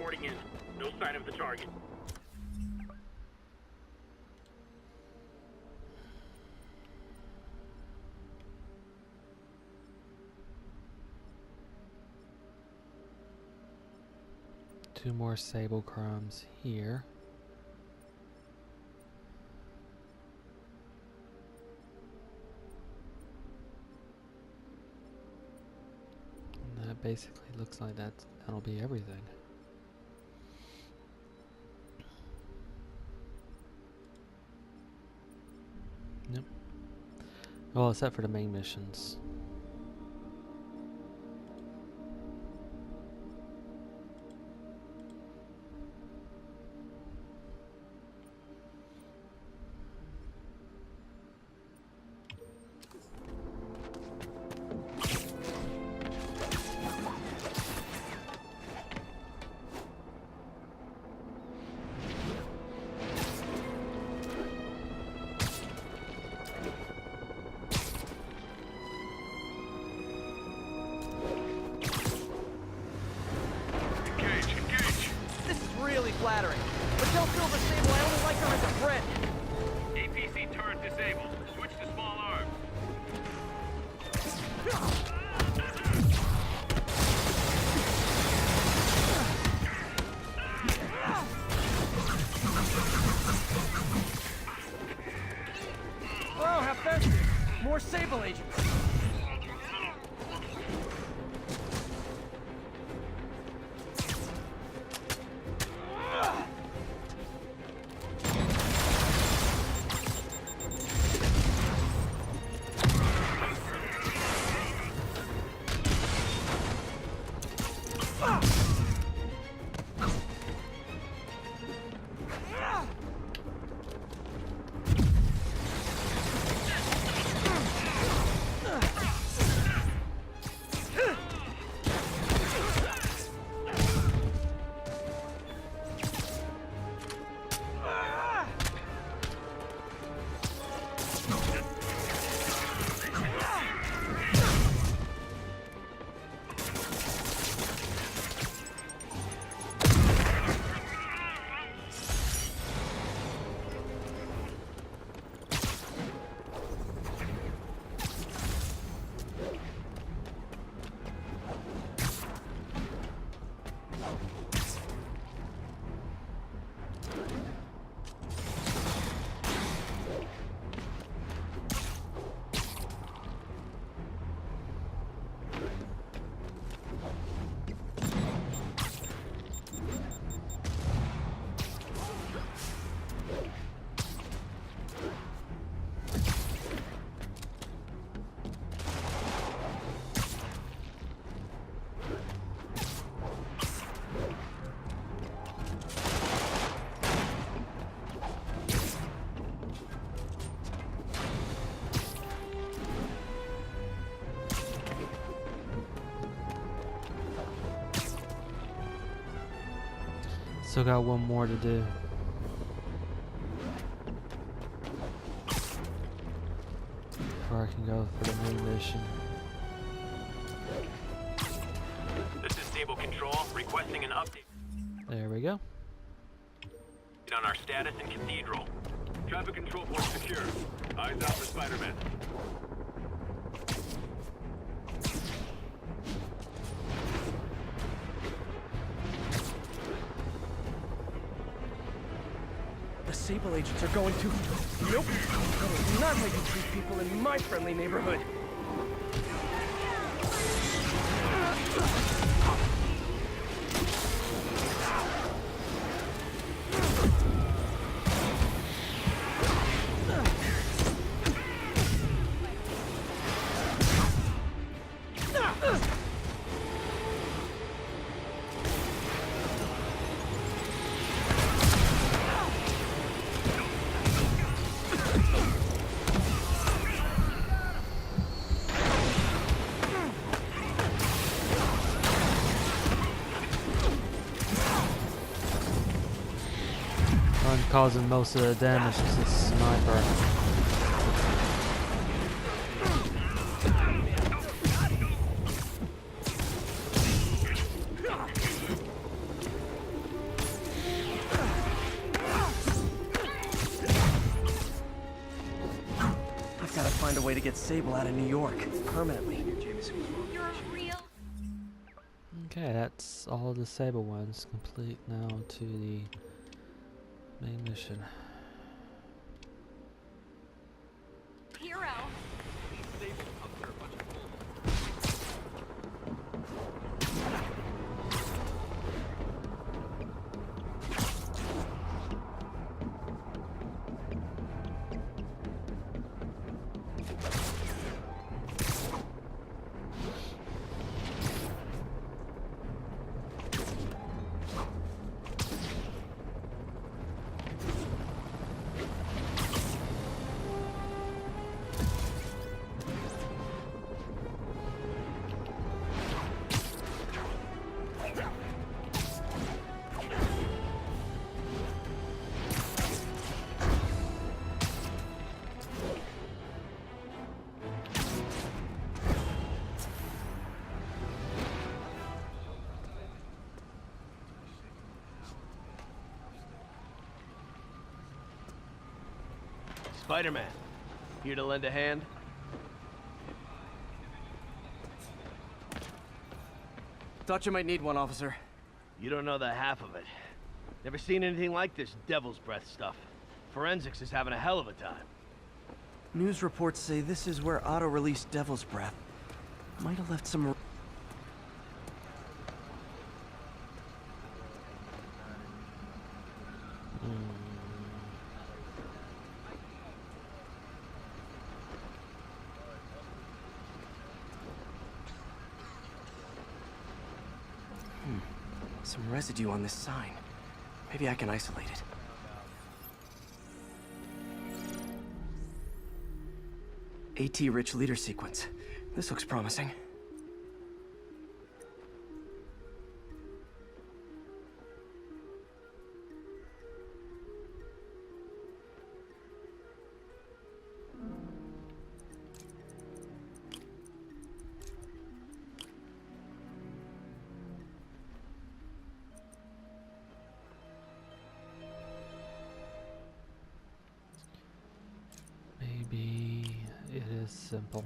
reporting in. No sign of the target. Two more sable crumbs here. And that basically looks like that'll be everything. Yep. Well, except for the main missions. Flattering. But don't feel the same way. I only like her as a friend. APC turret disabled. Switch to small arms. Oh, how festive. More Sable agents. Still got one more to do. Before I can go for the main mission. This is Stable Control, requesting an update There we go. on our status in Cathedral. Traffic control point secure. Eyes out for Spider-Man. The Sable agents are going to... Nope. That is not how you treat people in my friendly neighborhood. One causing most of the damage is the sniper. way to get Sable out of New York permanently. You're a real. Okay, that's all the Sable ones complete now to the main mission. Hero. Spider-Man, here to lend a hand? Thought you might need one, officer. You don't know the half of it. Never seen anything like this devil's breath stuff. Forensics is having a hell of a time. News reports say this is where Otto released Devil's Breath. Might have left some... Some residue on this sign. Maybe I can isolate it. AT-rich leader sequence. This looks promising. Maybe it is simple.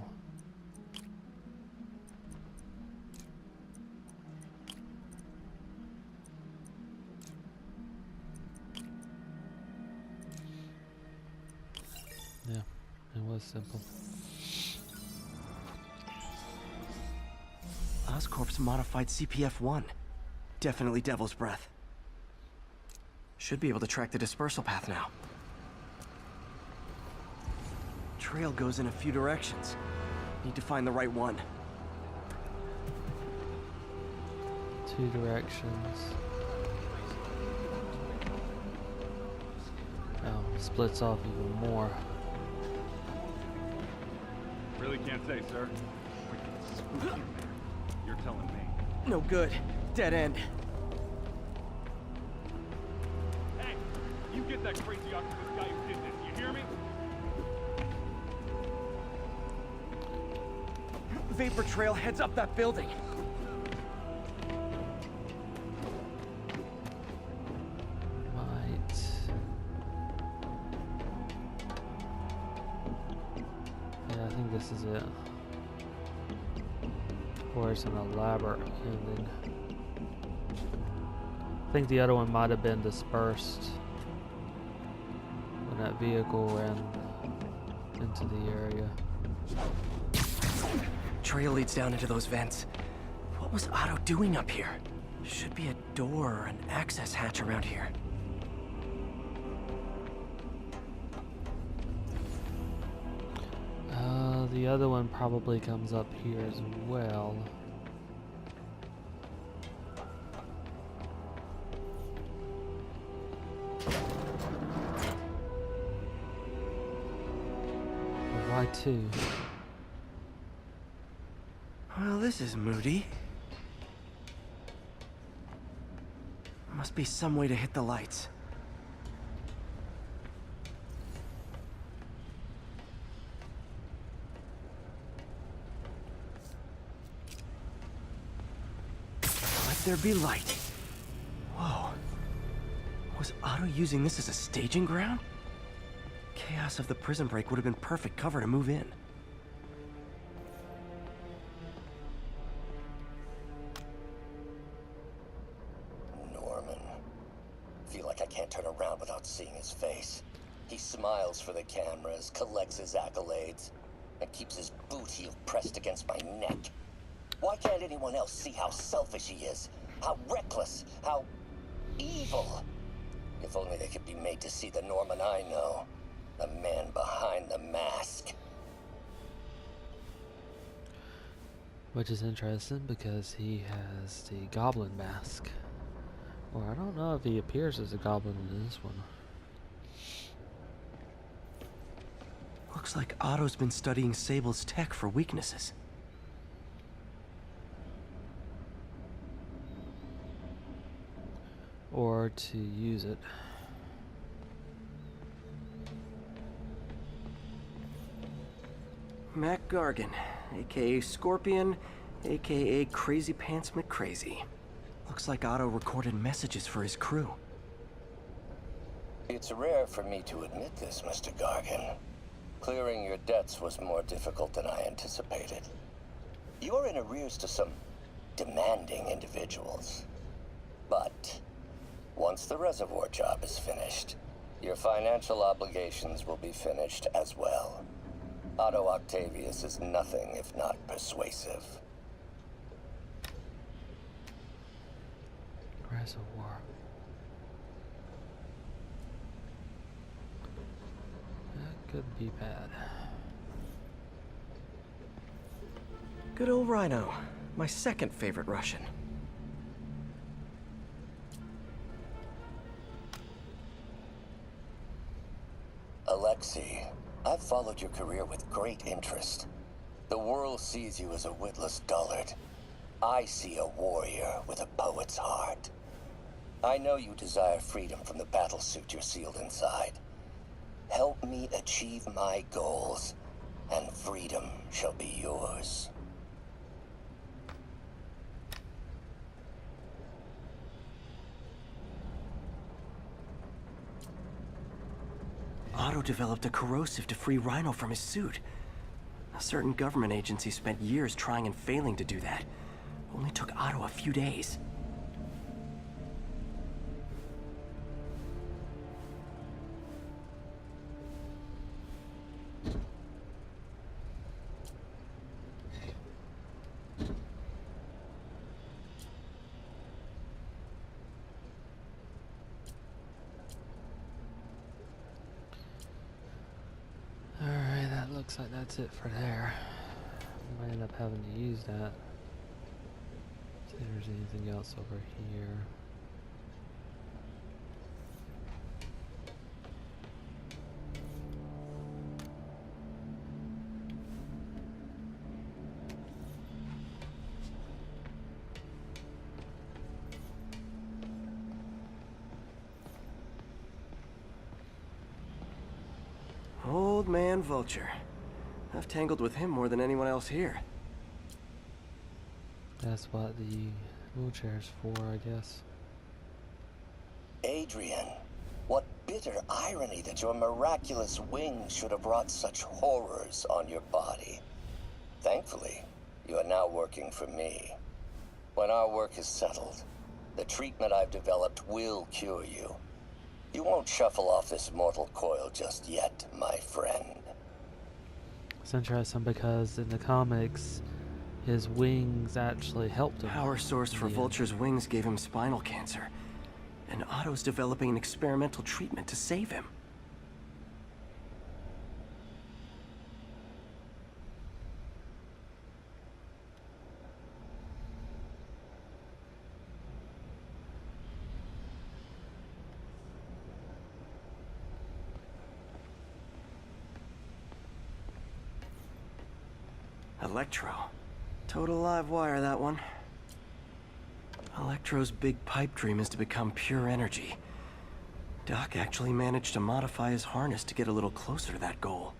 Yeah, it was simple. Oscorp's modified CPF-1. Definitely Devil's Breath. Should be able to track the dispersal path now. Trail goes in a few directions. Need to find the right one. 2 directions. Oh, splits off even more. Really can't say, sir. Freaking spooky in there. You're telling me. No good. Dead end. Hey, you get that crazy octopus guy who did this, you hear me? Vapor trail heads up that building. Might. Yeah, I think this is it. Of course, an elaborate ending. I think the other one might have been dispersed when that vehicle ran into the area. Trail leads down into those vents. What was Otto doing up here? Should be a door or an access hatch around here. The other one probably comes up here as well. Why 2? Well, this is moody. Must be some way to hit the lights. Let there be light. Whoa. Was Otto using this as a staging ground? Chaos of the prison break would have been perfect cover to move in. can't turn around without seeing his face. He smiles for the cameras, collects his accolades, and keeps his boot heel pressed against my neck. Why can't anyone else see how selfish he is? How reckless? How evil? If only they could be made to see the Norman I know. The man behind the mask. Which is interesting because he has the goblin mask. Or I don't know if he appears as a goblin in this one. Looks like Otto's been studying Sable's tech for weaknesses. Or to use it. Mac Gargan, aka Scorpion, aka Crazy Pants McCrazy. Looks like Otto recorded messages for his crew. It's rare for me to admit this, Mr. Gargan. Clearing your debts was more difficult than I anticipated. You're in arrears to some demanding individuals. But once the reservoir job is finished, your financial obligations will be finished as well. Otto Octavius is nothing if not persuasive. Reservoir. That could be bad. Good old Rhino, my second favorite Russian. Alexei, I've followed your career with great interest. The world sees you as a witless dullard. I see a warrior with a poet's heart. I know you desire freedom from the battlesuit you're sealed inside. Help me achieve my goals, and freedom shall be yours. Otto developed a corrosive to free Rhino from his suit. A certain government agency spent years trying and failing to do that. Only took Otto a few days. Alright, that looks like that's it for there. Might end up having to use that. See if there's anything else over here. Old man Vulture. I've tangled with him more than anyone else here. That's what the wheelchair's for, I guess. Adrian, what bitter irony that your miraculous wings should have brought such horrors on your body. Thankfully, you are now working for me. When our work is settled, the treatment I've developed will cure you. You won't shuffle off this mortal coil just yet, my friend. It's interesting because in the comics, his wings actually helped him. Power source for in the end. Vulture's wings gave him spinal cancer. And Otto's developing an experimental treatment to save him. Electro. Total live wire, that one. Electro's big pipe dream is to become pure energy. Doc actually managed to modify his harness to get a little closer to that goal.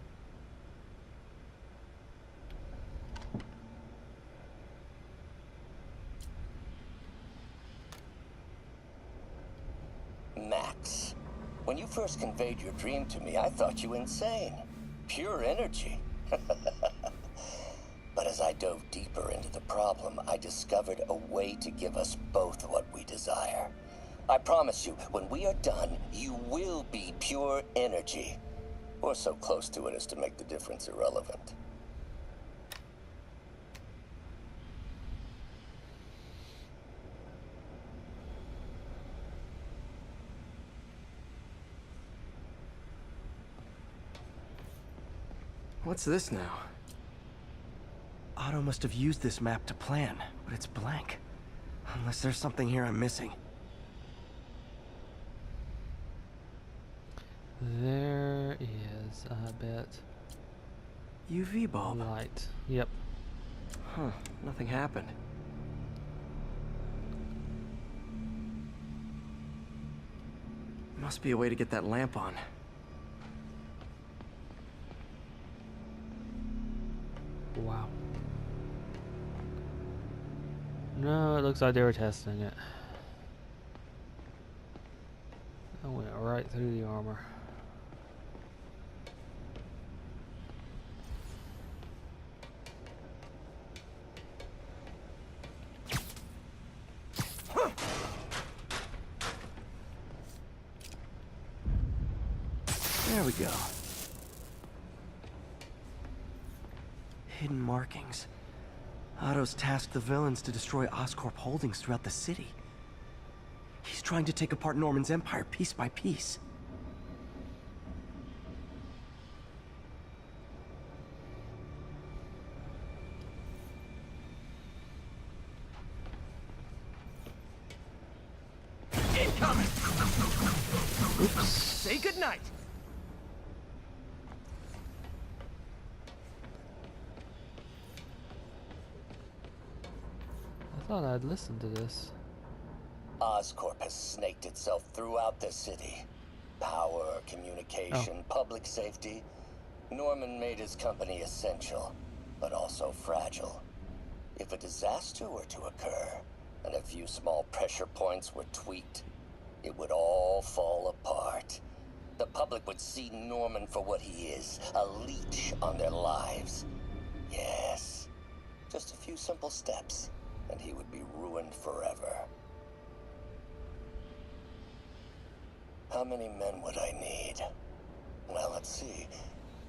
Max, when you first conveyed your dream to me, I thought you insane. Pure energy. But as I dove deeper into the problem, I discovered a way to give us both what we desire. I promise you, when we are done, you will be pure energy. Or so close to it as to make the difference irrelevant. What's this now? Otto must have used this map to plan, but it's blank. Unless there's something here I'm missing. There is, I bet. UV bulb. Light. Yep. Huh, nothing happened. Must be a way to get that lamp on. Wow. No, it looks like they were testing it. I went right through the armor. There we go. Hidden markings. Otto's tasked the villains to destroy Oscorp holdings throughout the city. He's trying to take apart Norman's empire piece by piece. Incoming! Oops. Say goodnight! I thought I'd listened to this. Oscorp has snaked itself throughout the city. Power, communication, public safety. Norman made his company essential, but also fragile. If a disaster were to occur, and a few small pressure points were tweaked, it would all fall apart. The public would see Norman for what he is, a leech on their lives. Yes, just a few simple steps, and he would be ruined forever. How many men would I need? Well, let's see.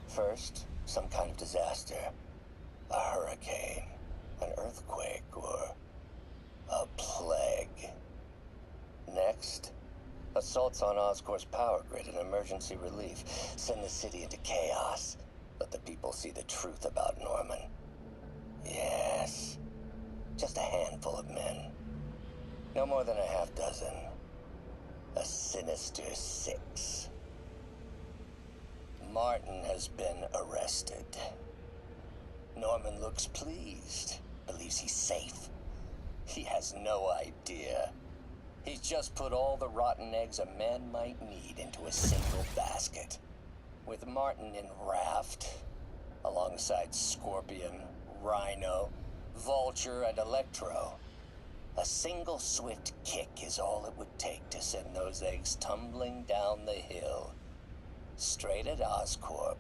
First, some kind of disaster. A hurricane, an earthquake, or a plague. Next, assaults on Oscorp's power grid and emergency relief. Send the city into chaos. Let the people see the truth about Norman. Yes, just a handful of men. No more than a half dozen. A sinister 6. Martin has been arrested. Norman looks pleased, believes he's safe. He has no idea. He's just put all the rotten eggs a man might need into a single basket. With Martin in raft, alongside Scorpion, Rhino, Vulture, and Electro, a single swift kick is all it would take to send those eggs tumbling down the hill, straight at Oscorp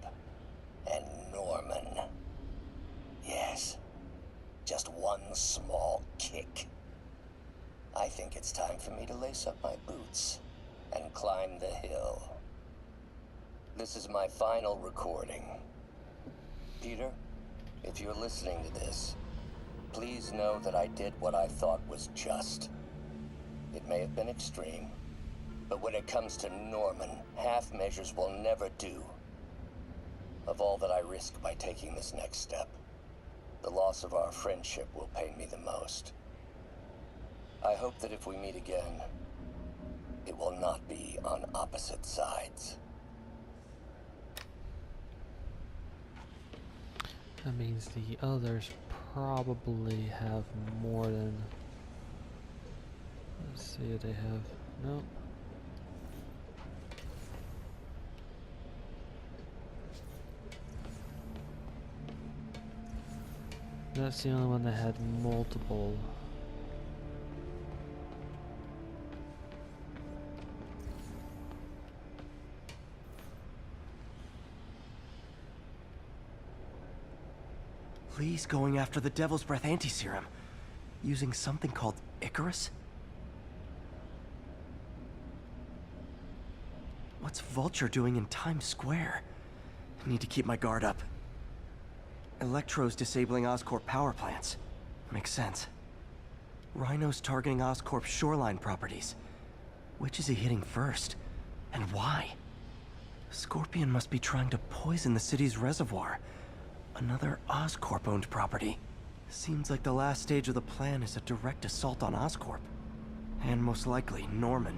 and Norman. Yes, just one small kick. I think it's time for me to lace up my boots and climb the hill. This is my final recording. Peter, if you're listening to this, please know that I did what I thought was just. It may have been extreme, but when it comes to Norman, half measures will never do. Of all that I risk by taking this next step, the loss of our friendship will pain me the most. I hope that if we meet again, it will not be on opposite sides. That means the others probably have more than... Let's see if they have... Nope. That's the only one that had multiple. Lee's going after the Devil's Breath anti-serum, using something called Icarus? What's Vulture doing in Times Square? I need to keep my guard up. Electro's disabling Oscorp power plants. Makes sense. Rhino's targeting Oscorp's shoreline properties. Which is he hitting first? And why? Scorpion must be trying to poison the city's reservoir. Another Oscorp-owned property. Seems like the last stage of the plan is a direct assault on Oscorp. And most likely, Norman.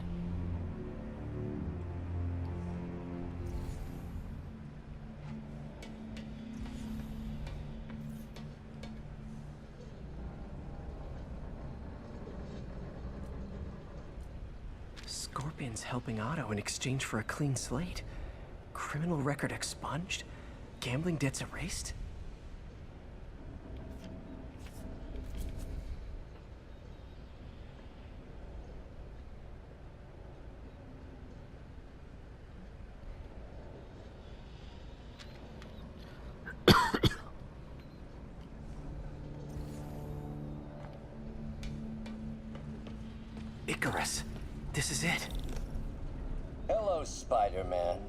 Scorpion's helping Otto in exchange for a clean slate. Criminal record expunged? Gambling debts erased? Icarus. This is it. Hello, Spider-Man.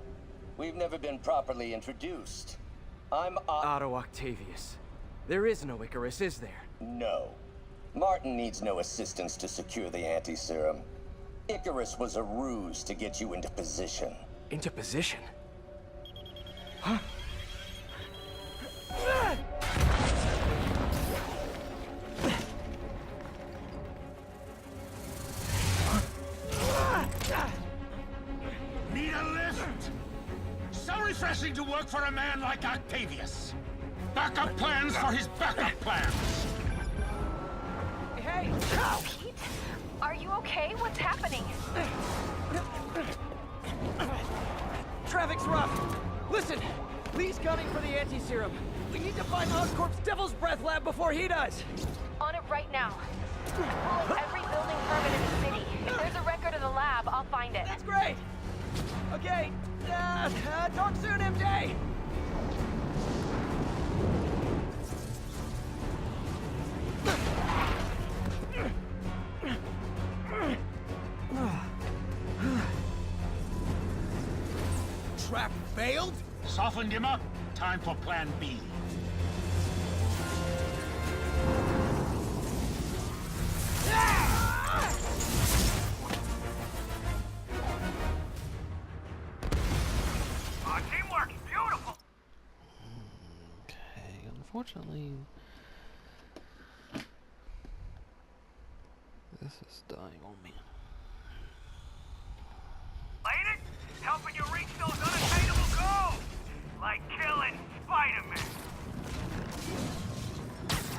We've never been properly introduced. I'm Otto Octavius. There is no Icarus, is there? No. Martin needs no assistance to secure the anti-serum. Icarus was a ruse to get you into position. Into position? Huh? Need a lift? So refreshing to work for a man like Octavius. Backup plans for his backup plans. Hey! Pete? Are you okay? What's happening? Traffic's rough. Listen, Lee's gunning for the anti-serum. We need to find Oscorp's Devil's Breath lab before he does. On it right now. I'm pulling every building permit in the city. If there's a record of the lab, I'll find it. That's great. Okay. Talk soon, MJ. Trap failed? Softened him up. Time for plan B. Teamwork, beautiful. Okay, unfortunately, this is dying on me. Lady, helping you reach those unattainable goals, like killing Spider-Man.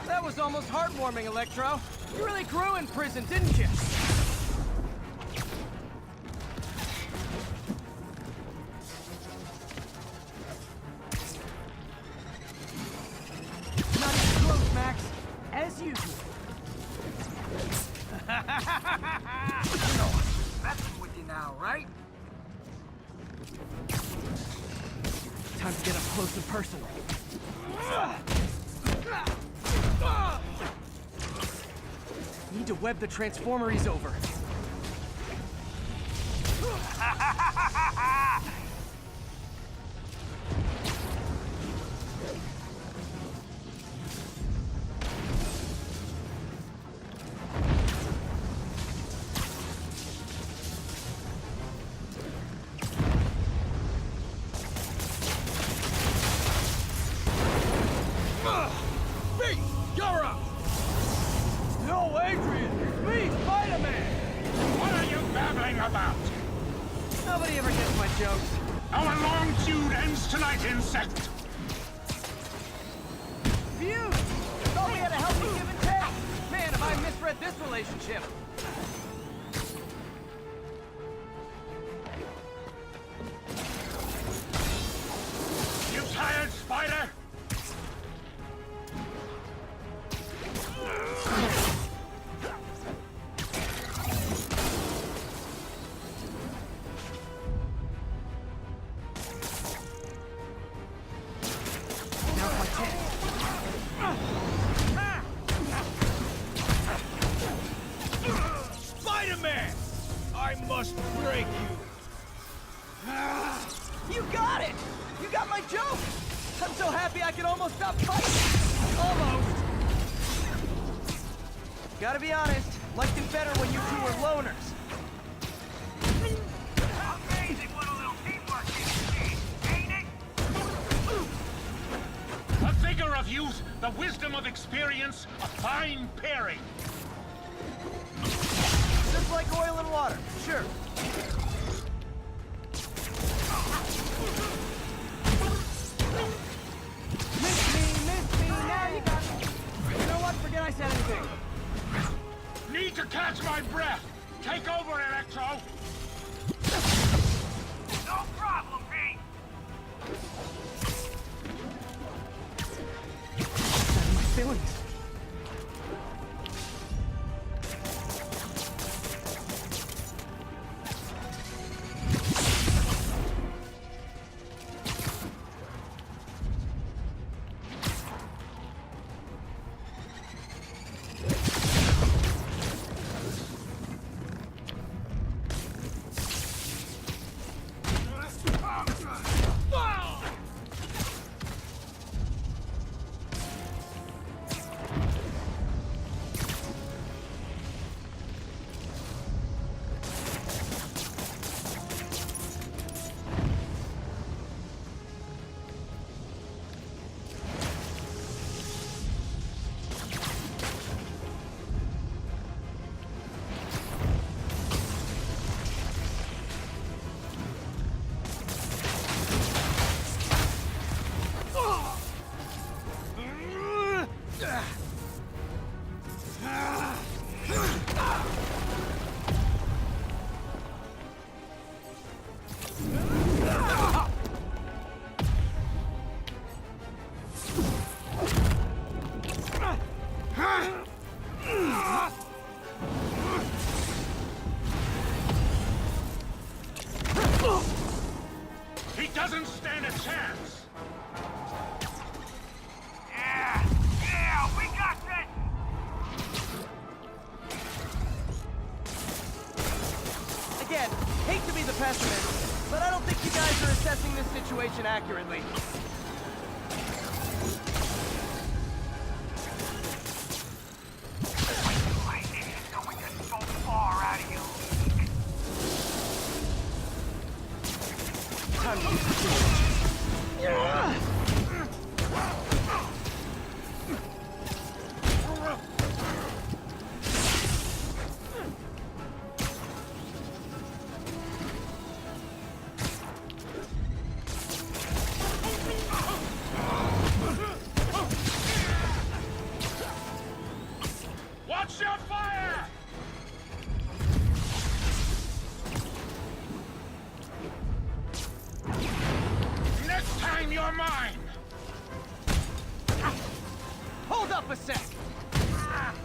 That was almost heartwarming, Electro. You really grew in prison, didn't you? Not even close, Max. As usual. Messing with you now, right? Time to get up close and personal. Need to web the transformeries over. Pete, you're up! No, Adrian! It's me, Spider-Man! What are you babbling about? Nobody ever gets my jokes. Our long feud ends tonight, insect! Feud! Thought we had a healthy give and take! Man, have I misread this relationship! You tired, Spider? Now's my chance. Spider-Man! I must break you! You got it! You got my joke! I'm so happy I can almost stop fighting! Almost! Gotta be honest, liked it better when you two were loners. Amazing what a little teamwork is, ain't it? The vigor of youth, the wisdom of experience, a fine pairing. Just like oil and water, sure. Miss me, now you got me. You know what, forget I said anything. Need to catch my breath. Take over, Electro. No problem, Pete. My feelings. He doesn't stand a chance. Yeah, we got this. Again, hate to be the pessimist, but I don't think you guys are assessing this situation accurately. Lightning is going to so far out of you. Time to use the tools. Watch your fire! Next time you're mine! Hold up a sec! Crap!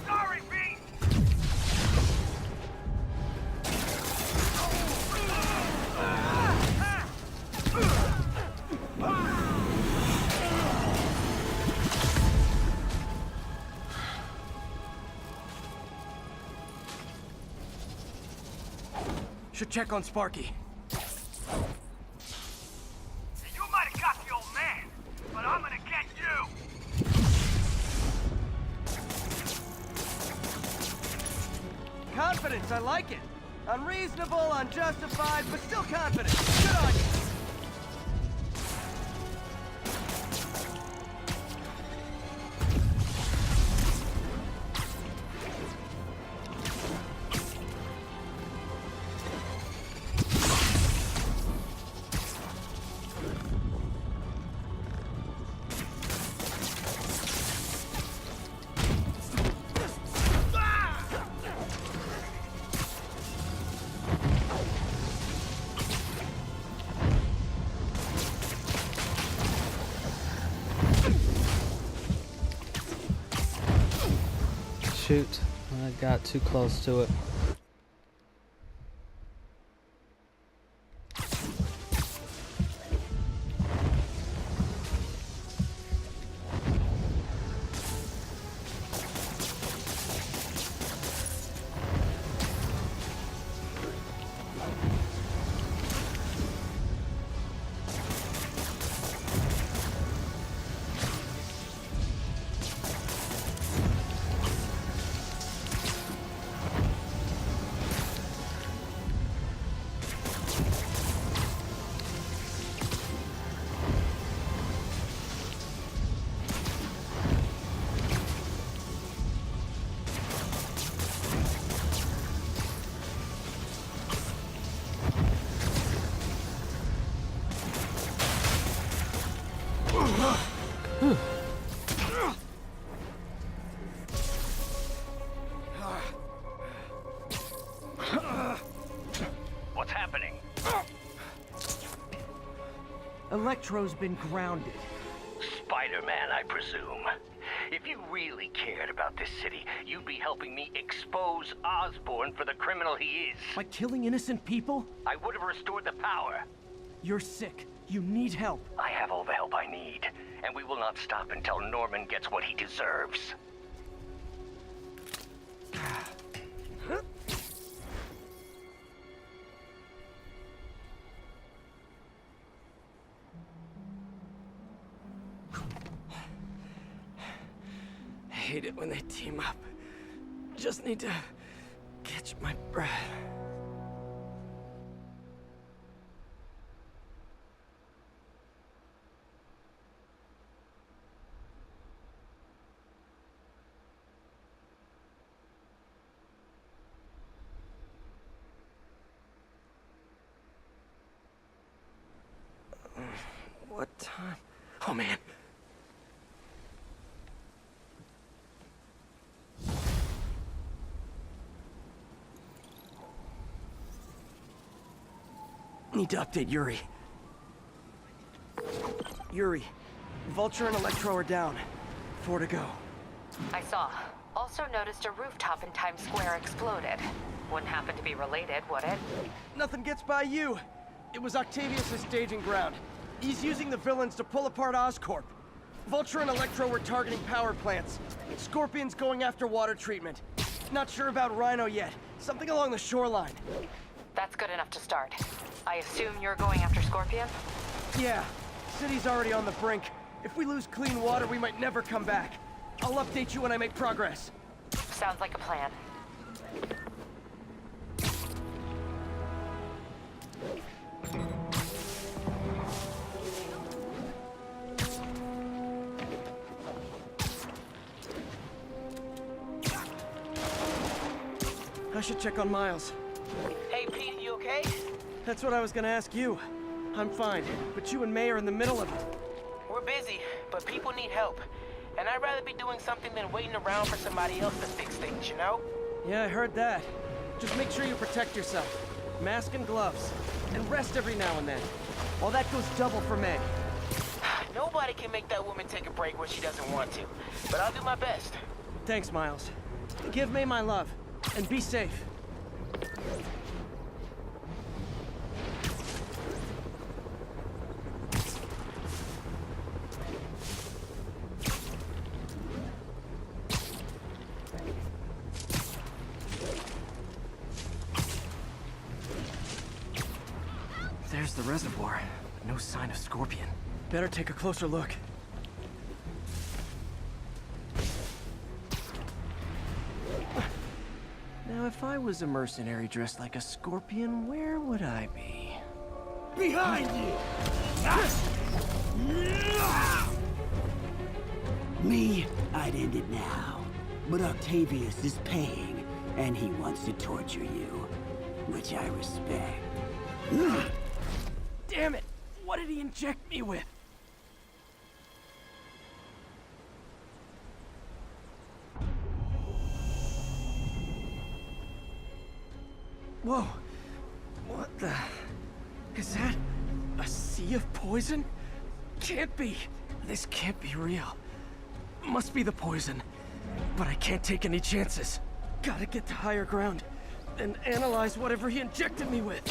Sorry, Pete! Should check on Sparky. You might have got the old man, but I'm gonna get you! Confidence, I like it. Unreasonable, unjustified, but still confident. Good on you. shoot. I got too close to it. What's happening? Electro's been grounded. Spider-Man, I presume. If you really cared about this city, you'd be helping me expose Osborn for the criminal he is. By killing innocent people? I would have restored the power. You're sick. You need help. I have all the help I need, and we will not stop until Norman gets what he deserves. I hate it when they team up. Just need to catch my breath. What time? Oh, man. Need to update Yuri. Yuri, Vulture and Electro are down. 4 to go. I saw. Also noticed a rooftop in Times Square exploded. Wouldn't happen to be related, would it? Nothing gets by you. It was Octavius' staging ground. He's using the villains to pull apart Oscorp. Vulture and Electro were targeting power plants. Scorpion's going after water treatment. Not sure about Rhino yet. Something along the shoreline. That's good enough to start. I assume you're going after Scorpion? Yeah. City's already on the brink. If we lose clean water, we might never come back. I'll update you when I make progress. Sounds like a plan. I should check on Miles. Hey, Pete, you okay? That's what I was gonna ask you. I'm fine, but you and May are in the middle of it. We're busy, but people need help. And I'd rather be doing something than waiting around for somebody else to fix things, you know? Yeah, I heard that. Just make sure you protect yourself. Mask and gloves. And rest every now and then. Well, that goes double for May. Nobody can make that woman take a break when she doesn't want to. But I'll do my best. Thanks, Miles. Give May my love. And be safe. There's the reservoir. No sign of Scorpion. Better take a closer look. Now, if I was a mercenary dressed like a Scorpion, where would I be? Behind you! Me, I'd end it now. But Octavius is paying, and he wants to torture you, which I respect. Damn it! What did he inject me with? Whoa! What the... Is that... a sea of poison? Can't be! This can't be real. Must be the poison. But I can't take any chances. Gotta get to higher ground, and analyze whatever he injected me with.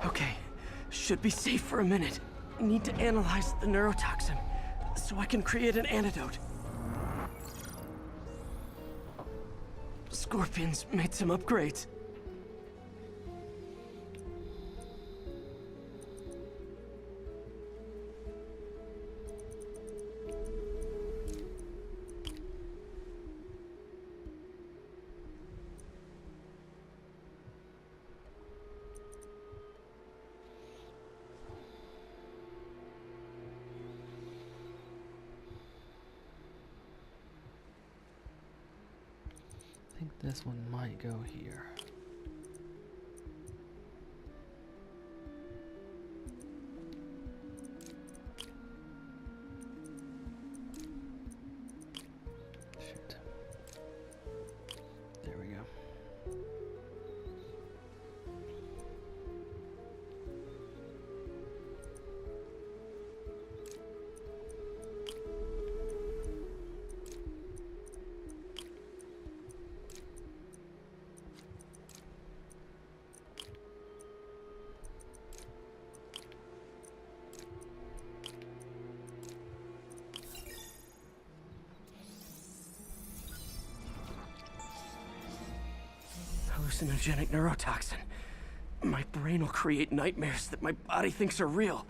Okay, should be safe for a minute. Need to analyze the neurotoxin, so I can create an antidote. Scorpions made some upgrades. I think this one might go here. Shoot. There we go. Hallucinogenic neurotoxin. My brain will create nightmares that my body thinks are real.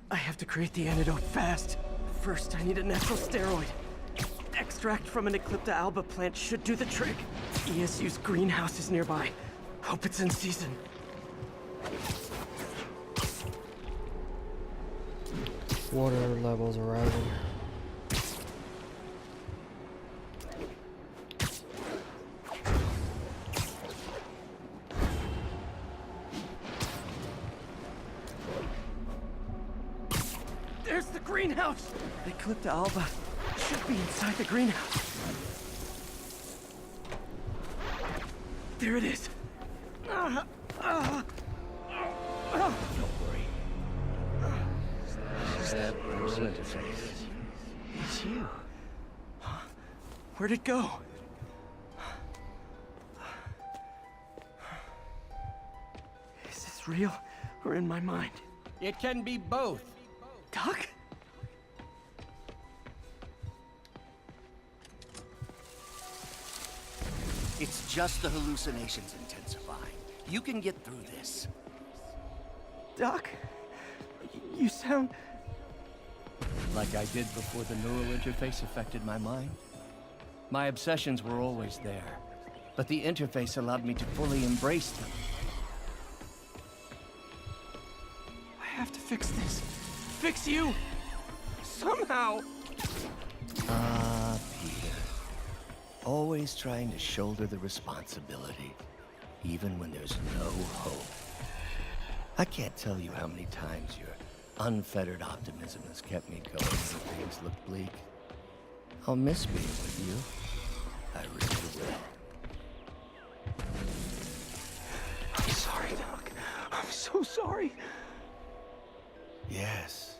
I have to create the antidote fast. First, I need a natural steroid. Extract from an Eclipta alba plant should do the trick. ESU's greenhouse is nearby. Hope it's in season. Water levels are rising. There's the greenhouse! The Eclipta alba should be inside the greenhouse. There it is. Don't worry. That neural interface. It's you. Where'd it go? Is this real or in my mind? It can be both. Doc? It's just the hallucinations intensifying. You can get through this. Doc? You sound... Like I did before the neural interface affected my mind. My obsessions were always there, but the interface allowed me to fully embrace them. I have to fix this. Fix you! Somehow! Peter. Always trying to shoulder the responsibility, even when there's no hope. I can't tell you how many times your unfettered optimism has kept me going when things look bleak. I'll miss being with you. I really will. I'm sorry, Doc. I'm so sorry.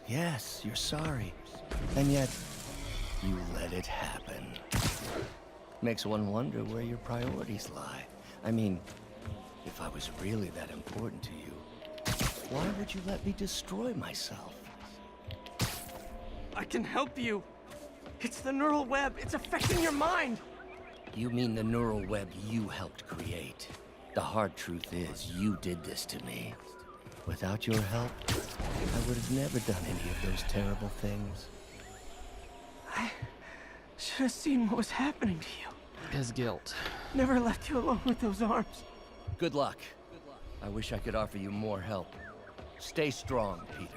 Yes, you're sorry. And yet, you let it happen. Makes one wonder where your priorities lie. I mean, if I was really that important to you, why would you let me destroy myself? I can help you. It's the neural web. It's affecting your mind. You mean the neural web you helped create? The hard truth is, you did this to me. Without your help, I would have never done any of those terrible things. I should have seen what was happening to you. His guilt. Never left you alone with those arms. Good luck. I wish I could offer you more help. Stay strong, Peter.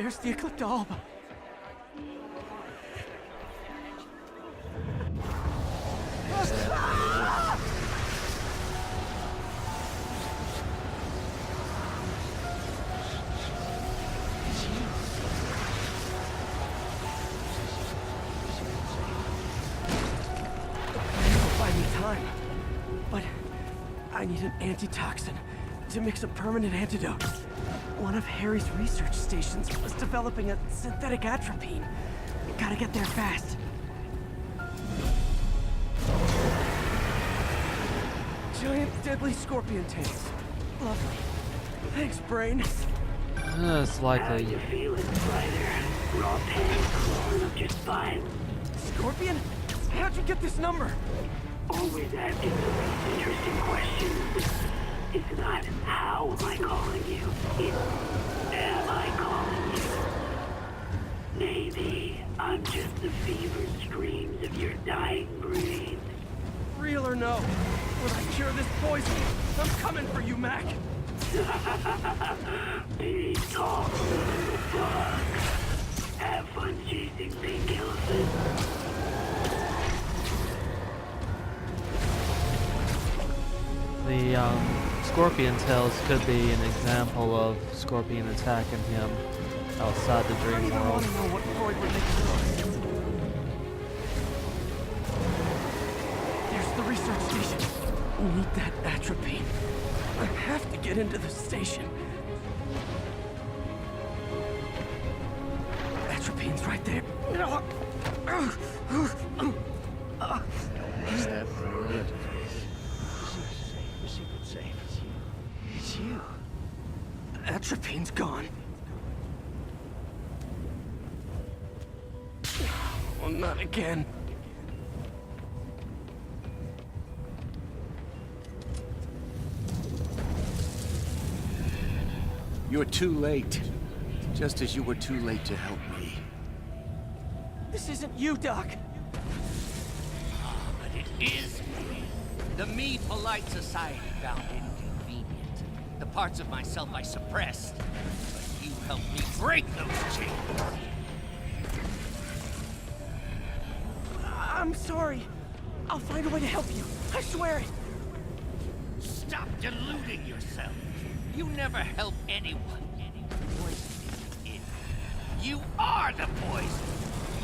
There's the Ecliptalba. Time, but I need an antitoxin to mix a permanent antidote. One of Harry's research stations was developing a synthetic atropine. Gotta get there fast. Giant deadly scorpion tanks. Lovely. Thanks, brain. It's likely. How you feeling, Spider? Raw pain, crawling up just fine. Scorpion? How'd you get this number? Always asking the most interesting questions. It's not how am I calling you, it's am I calling you? Maybe I'm just the fevered screams of your dying brain. Real or no, when I cure this poison, I'm coming for you, Mac. Big talk, little bug. Have fun chasing pink elephants. The scorpion tails could be an example of Scorpion attacking him outside the dream world. I want to know what Freud would make of us. There's the research station. We need that atropine. I have to get into the station. Atropine's right there. Is that brilliant? It's you. Atropine's gone. Well, not again. You're too late. Just as you were too late to help me. This isn't you, Doc. But it is me. The me polite society found inconvenient. The parts of myself I suppressed. But you helped me break those chains. I'm sorry. I'll find a way to help you. I swear it. Stop deluding yourself. You never help anyone. Poison is in. You are the poison.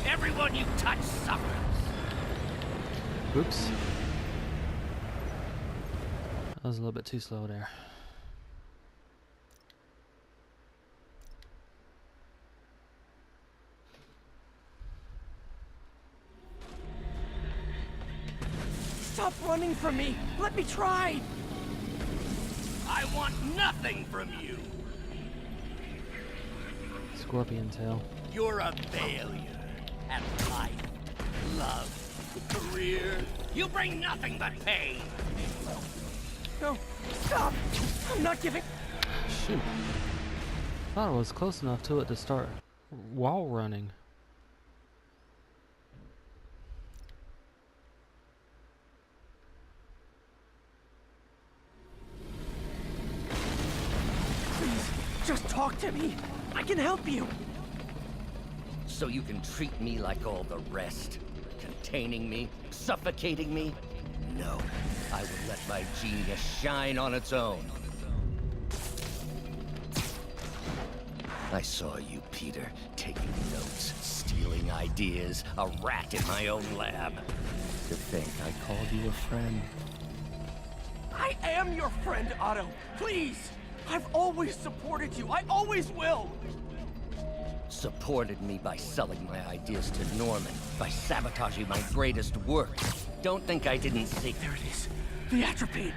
Everyone you touch suffers. Oops. That was a little bit too slow there. Stop running from me. Let me try. I want nothing from you. Scorpion tail. You're a failure at life, love, career. You bring nothing but pain. No, stop! I'm not giving. Shoot. Thought I was close enough to it to start wall running. Please, just talk to me. I can help you. So you can treat me like all the rest? Containing me? Suffocating me? No. I will let my genius shine on its own. I saw you, Peter, taking notes, stealing ideas, a rat in my own lab. To think I called you a friend. I am your friend, Otto. Please! I've always supported you. I always will! Supported me by selling my ideas to Norman, by sabotaging my greatest work. Don't think I didn't see. There it is. The atropine.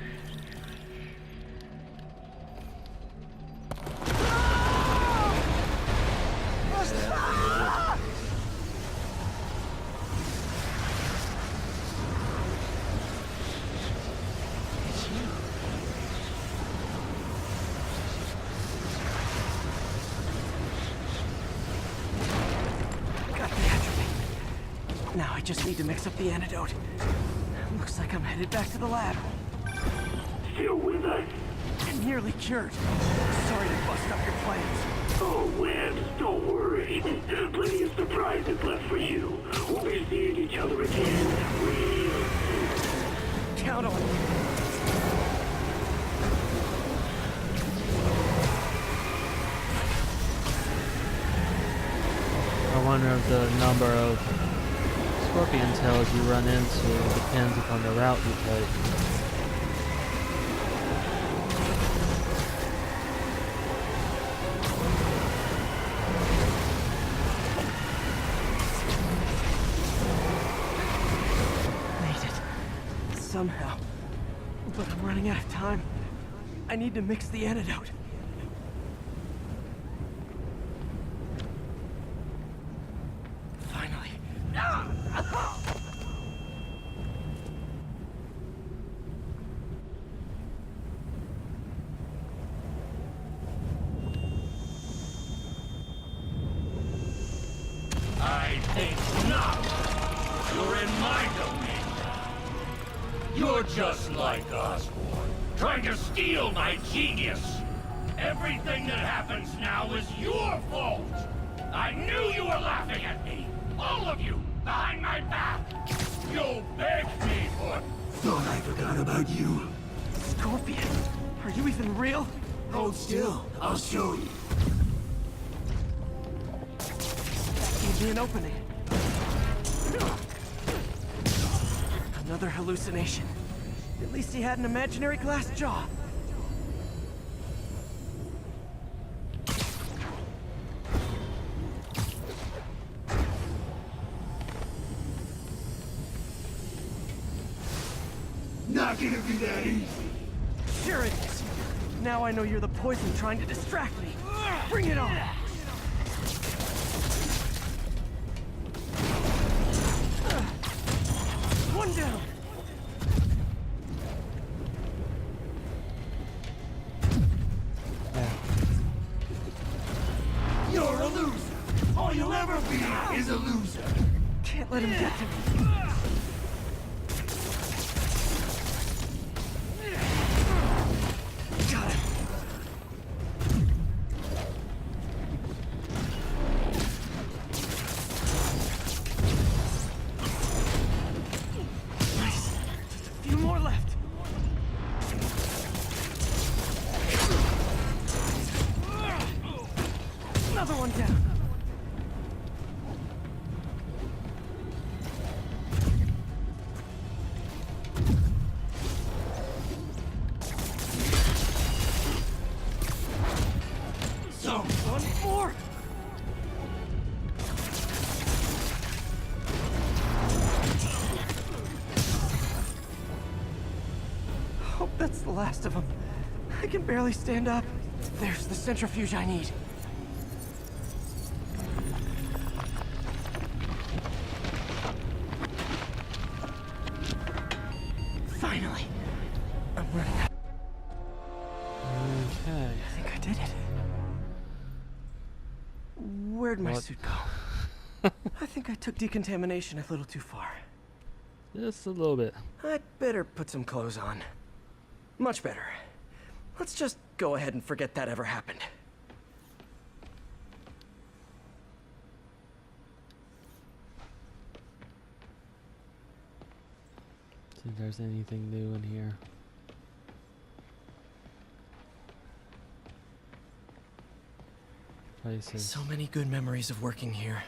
Now I just need to mix up the antidote. Looks like I'm headed back to the lab. Still with us? Nearly cured. Sorry to bust up your plans. Oh, Webs, don't worry. Plenty of surprises left for you. We'll be seeing each other again real soon. Count on me. I wonder if the number of scorpion tails you run into depends upon the route you take. Made it. Somehow. But I'm running out of time. I need to mix the antidote. Finally. I think not. You're in my domain. You're just like Osborn, trying to steal my genius. Everything that happens now is your fault. I knew you were laughing at me. All of you, behind my back. You begged me for... Thought I forgot about you. Scorpion, are you even real? Hold still. I'll show you. Gave me an opening. Another hallucination. At least he had an imaginary glass jaw. Not gonna be that easy. Sure it is. Now I know you're the poison trying to distract me. Bring it on! One down! You're a loser. All you'll ever be is a loser. Can't let him get to me. Got him. Nice. Just a few more left. Another one down. One more. Hope that's the last of them. I can barely stand up. There's the centrifuge I need. Finally. I'm running out. Okay. I think I did it. Where'd my What? suit go? I think I took decontamination a little too far. Just a little bit. I'd better put some clothes on. Much better. Let's just go ahead and forget that ever happened. See if there's anything new in here. Places. So many good memories of working here.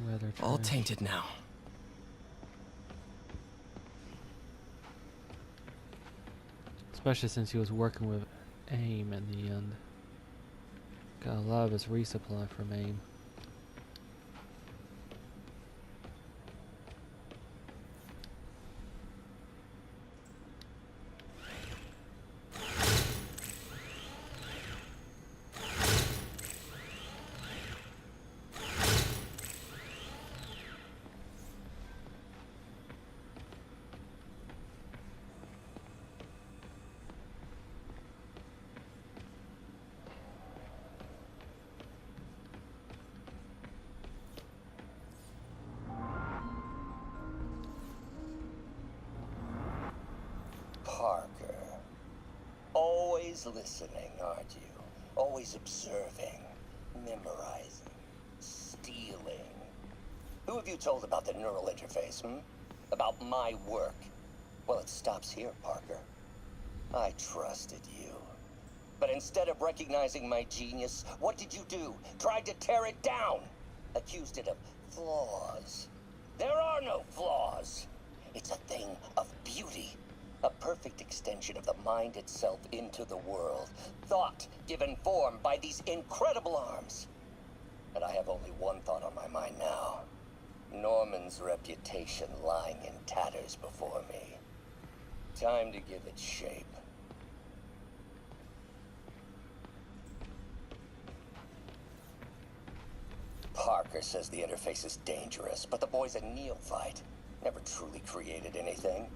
Weather All trash. tainted now. Especially since he was working with AIM in the end. Got a lot of his resupply from AIM. always listening, aren't you? Always observing, memorizing, stealing. Who have you told about the neural interface, About my work? Well, it stops here, Parker. I trusted you. But instead of recognizing my genius, what did you do? Tried to tear it down. Accused it of flaws. There are no flaws. It's a thing of beauty. A perfect extension of the mind itself into the world. Thought given form by these incredible arms. And I have only one thought on my mind now. Norman's reputation lying in tatters before me. Time to give it shape. Parker says the interface is dangerous, but the boy's a neophyte. Never truly created anything.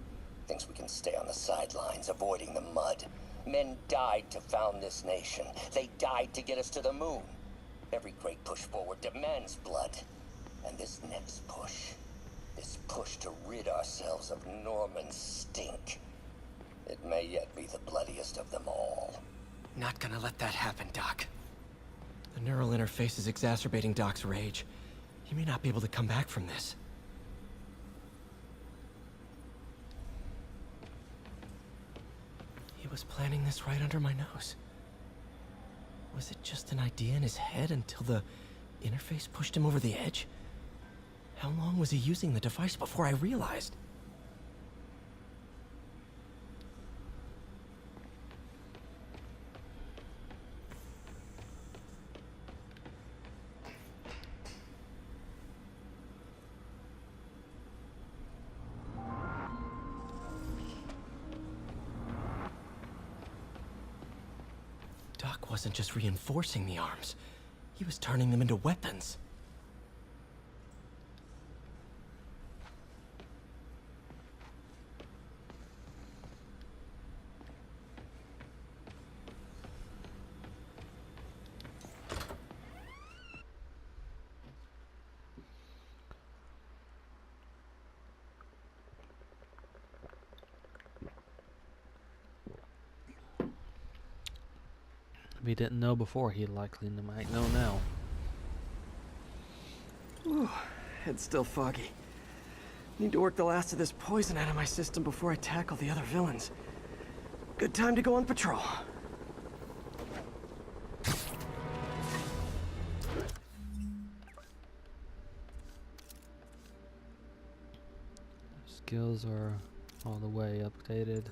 Thinks we can stay on the sidelines, avoiding the mud. Men died to found this nation. They died to get us to the moon. Every great push forward demands blood. And this next push, this push to rid ourselves of Norman's stink, it may yet be the bloodiest of them all. Not gonna let that happen, Doc. The neural interface is exacerbating Doc's rage. He may not be able to come back from this. He was planning this right under my nose. Was it just an idea in his head until the interface pushed him over the edge? How long was he using the device before I realized? Doc wasn't just reinforcing the arms. He was turning them into weapons. If he didn't know before, he likely might know now. Ooh, head's still foggy. Need to work the last of this poison out of my system before I tackle the other villains. Good time to go on patrol. Skills are all the way updated.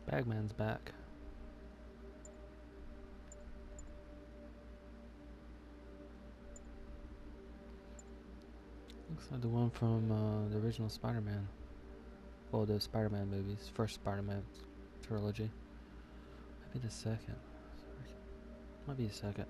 Bagman's back. Looks like the one from the original Spider-Man. Well, the Spider-Man movies. First Spider-Man trilogy. Might be the second. Might be the second.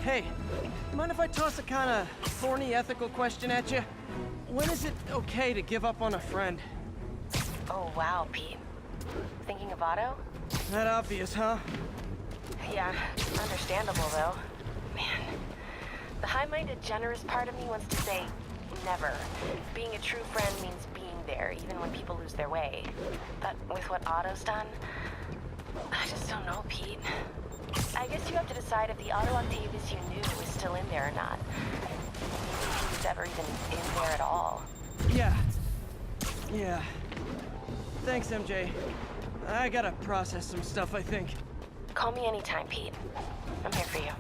Hey, mind if I toss a kind of thorny ethical question at you? When is it okay to give up on a friend? Oh, wow, Pete. Thinking of Otto? That obvious, huh? Yeah, understandable, though. Man, the high-minded, generous part of me wants to say never. Being a true friend means being there, even when people lose their way. But with what Otto's done, I just don't know, Pete. I guess you have to decide if the Otto Octavius you knew is still in there or not. If he's ever even in there at all. Yeah. Thanks, MJ. I gotta process some stuff, I think. Call me anytime, Pete. I'm here for you.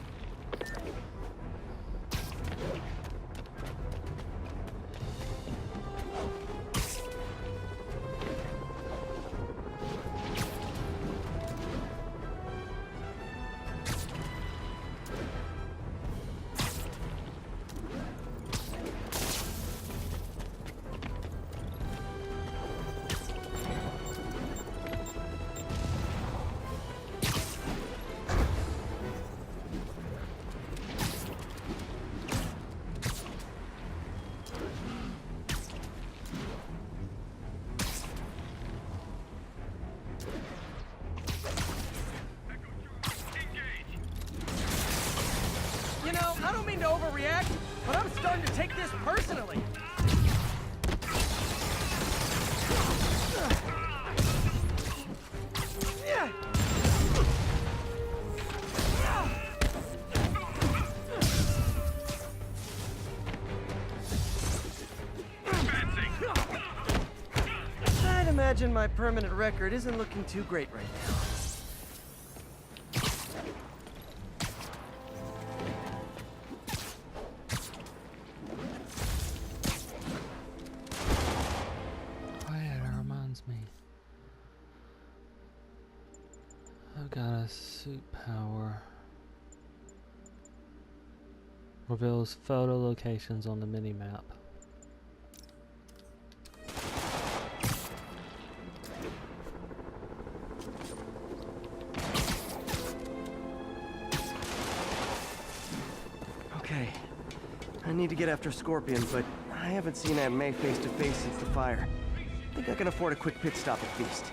You know, I don't mean to overreact, but I'm starting to take this personally. I'd imagine my permanent record isn't looking too great right now. I've got a suit power. Reveals photo locations on the mini-map. Okay. I need to get after Scorpion, but I haven't seen Aunt May face to face since the fire. I think I can afford a quick pit stop at Feast.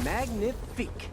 Magnifique.